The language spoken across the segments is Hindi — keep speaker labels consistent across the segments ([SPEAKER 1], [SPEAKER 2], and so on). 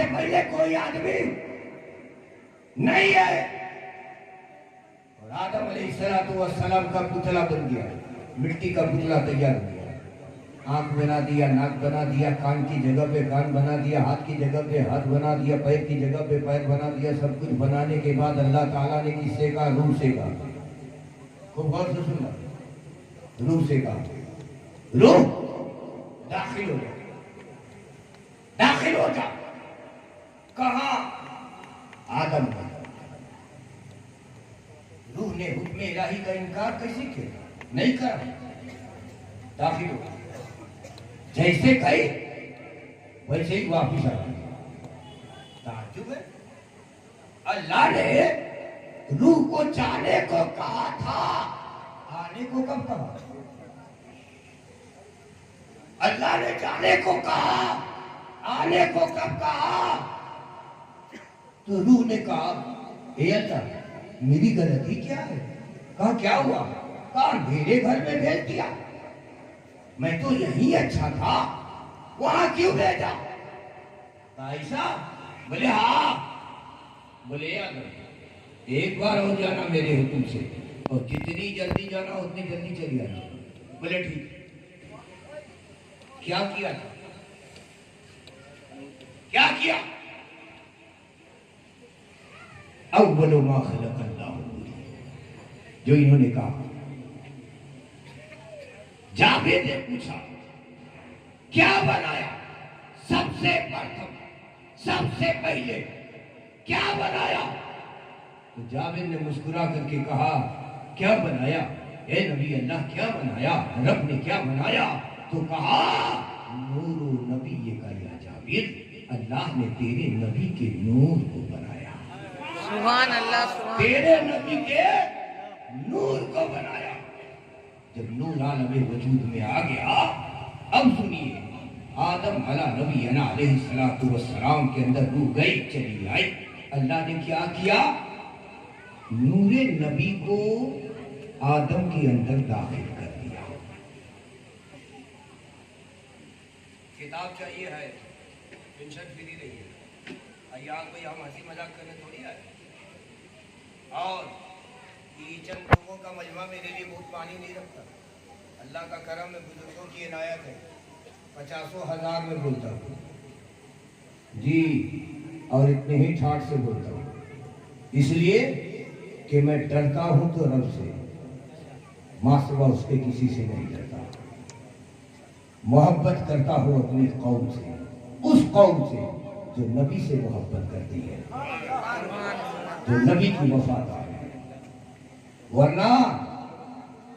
[SPEAKER 1] से पहले कोई आदमी नहीं है और आदम अलैहिस्सलाम का पुतला बन गया, मिट्टी का पुतला तैयार हो गया। आंख बना दिया, नाक बना दिया, कान की जगह पे कान बना दिया, हाथ की जगह पे हाथ बना दिया, पैर की जगह पे पैर बना दिया। सब कुछ बनाने के बाद अल्लाह ताला ने किससे कहा? रूह से कहा। खूब गौर से सुनना, रूह से कहा, रूह दाखिल हो जा, दाखिल हो जा। कहा? आदम का। रूह ने हुक्म इलाही का इनकार कैसे किया? नहीं करा, दाखिल हो गया। जैसे गई वैसे ही वापिस आ गई। ताज्जुब है, अल्लाह ने रूह को जाने को कहा था, आने को कब कहा? अल्लाह ने जाने को कहा, आने को कब कहा? तो रूह ने कहा, हे अल्लाह मेरी गलती क्या है? कहा क्या हुआ? कहा मेरे घर में भेज दिया, मैं तो यही अच्छा था, वहां क्यों भेजा? ऐसा? बोले हाँ। बोले एक बार और जाना मेरे हुक्म से, और जितनी जल्दी जाना उतनी जल्दी चली आना। बोले ठीक। क्या किया था? क्या किया? अव्वलु मा खलक़ल्लाहु, जो इन्होंने कहा। जावेद ने पूछा क्या बनाया? सबसे प्रथम, सबसे पहले क्या बनाया? तो जावेद ने मुस्कुरा करके कहा क्या बनाया? ए नबी अल्लाह क्या बनाया? रब ने क्या बनाया? तो कहा नूरो नबी का या जावेद, अल्लाह ने तेरे नबी के नूर को बनाया।
[SPEAKER 2] सुभान अल्लाह, सुभान।
[SPEAKER 1] तेरे नबी के नूर को बनाया। जब नूर आलमे वजूद में आ गया, अब सुनिए, आदम अला नबी अलैहिस्सलातु वस्सलाम के अंदर रूह गई, चली आई। अल्लाह ने क्या किया? नूरे नबी को आदम के अंदर दाखिल कर दिया। किताब चाहिए है, पेंशन फ्री नहीं है। अय्यार कोई हम हंसी मजाक करने थोड़ी आए। और ये चंद लोगों का मजमा मेरे लिए बहुत मानी नहीं रखता। अल्लाह का करम में बुजुर्गों की इनायत है, 50,000 में बोलता हूँ जी, और इतने ही ठाठ से बोलता हूँ, इसलिए कि मैं डरता हूँ तो रब से, माँ सिवा उसके किसी से नहीं डरता। मोहब्बत करता हूँ अपनी कौम से, उस कौम से जो नबी से मोहब्बत करती है, जो नबी की वफादार है। वरना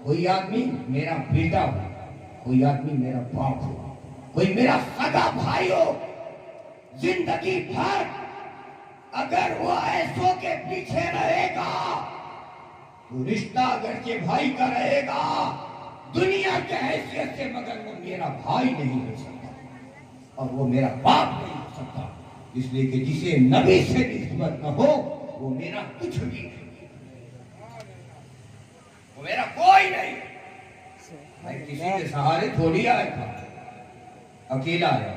[SPEAKER 1] कोई आदमी मेरा बेटा हो, कोई आदमी मेरा बाप हो, कोई मेरा सगा भाई हो, जिंदगी भर अगर वो ऐसों के पीछे रहेगा तो रिश्ता अगर के भाई का रहेगा दुनिया के हैसियत से, मगर वो मेरा भाई नहीं हो सकता और वो मेरा बाप नहीं हो सकता। इसलिए कि जिसे नबी से निस्बत न हो वो मेरा कुछ भी नहीं, वो मेरा कोई नहीं। मैं किसी के सहारे थोड़ी आया था, अकेला आया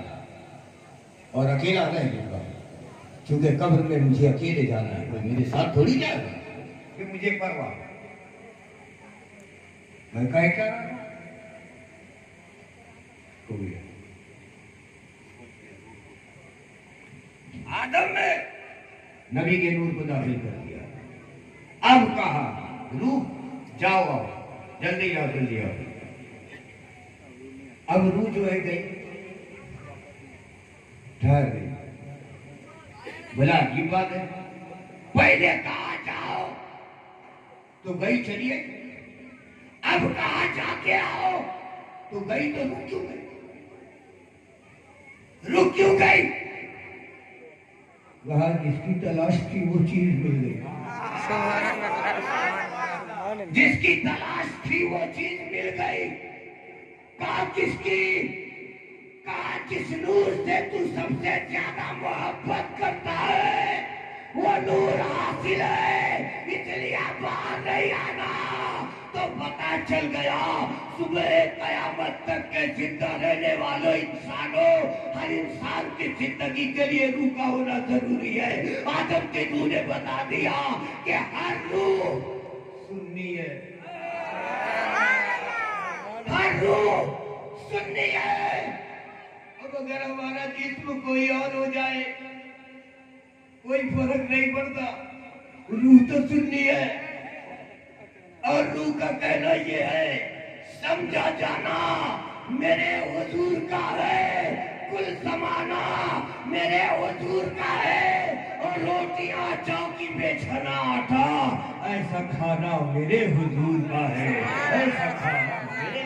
[SPEAKER 1] और अकेला नहीं लूंगा, क्योंकि कब्र में मुझे अकेले जाना है, कोई मेरे साथ थोड़ी जाएगा कि मुझे परवाह। मैं कह क्या रहा हूं? आदम ने नबी के नूर को दाखिल कर दिया। अब कहा रूह जाओ, आओ जल्दी जाओ, जल्दी आओ। अब रूह जो है गई, ठहर गई। बोला अजीब बात है, पहले कहा जाओ तो गई, चलिए। अब कहा जाके आओ तो गई, तो रुक क्यों गई? रुक क्यों गई? वहां जिसकी तलाश थी वो चीज मिल गई, जिसकी तलाश थी वो चीज मिल गई। कहा किसकी? कहा जिस नूर से तू सबसे ज्यादा मोहब्बत करता है वो नूर हासिल है, इसलिए बाहर नहीं आना। तो पता चल गया सुबह कयामत तक के जिंदा रहने वालों इंसानों, हर इंसान की जिंदगी के लिए रूह का होना जरूरी है। आदम के रूह ने बता दिया कि हर रूह सुन्नी है, हर रूह सुन्नी है। अब अगर हमारा जिस्म कोई और हो जाए कोई फर्क नहीं पड़ता, रूह तो सुन्नी है। और रूह का कहना ये है, समझा जाना मेरे हुजूर का है, कुल जमाना मेरे हुजूर का है, और रोटियां चौकी पे छना आटा ऐसा खाना मेरे हुजूर का है, ऐसा खाना मेरे।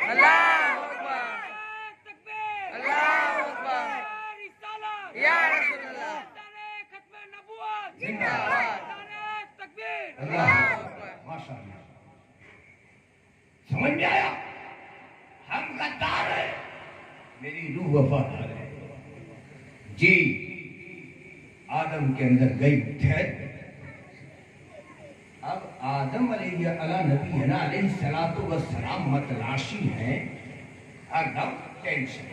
[SPEAKER 2] अल्लाह अकबर, अल्लाह अकबर, या रसूलल्लाह, जिंदाबाद,
[SPEAKER 1] माशाअल्लाह। समझ में आया? हम गद्दार है, मेरी रूह वफादार है। जी आदम के अंदर गई थे। अब आदम अलैहिस्सलातु वस्सलाम मतलाशी है, हरदम टेंशन,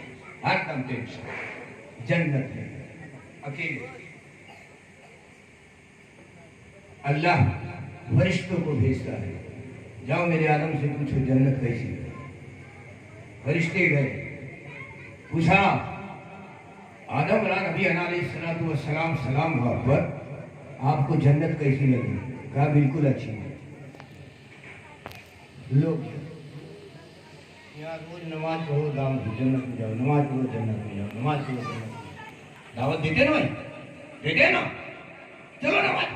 [SPEAKER 1] हरदम टेंशन। जन्नत है अकेले, अल्लाह फरिश्तों को भेजता है, जाओ मेरे आदम से पूछो जन्नत कैसी है। फरिश्ते गए, पूछा आदम नबी अलैहिस्सलातु वस्सलाम सलाम पर आपको जन्नत कैसी लगी? कहा बिल्कुल अच्छी है। लोग यहाँ रोज नमाज पढ़ो दाम जन्नत में जाओ, नमाज पढ़ो जन्नत में जाओ, नमाज पढ़ो जन्नत में जाओ। दावत देते ना भाई, देते ना, चलो नमाज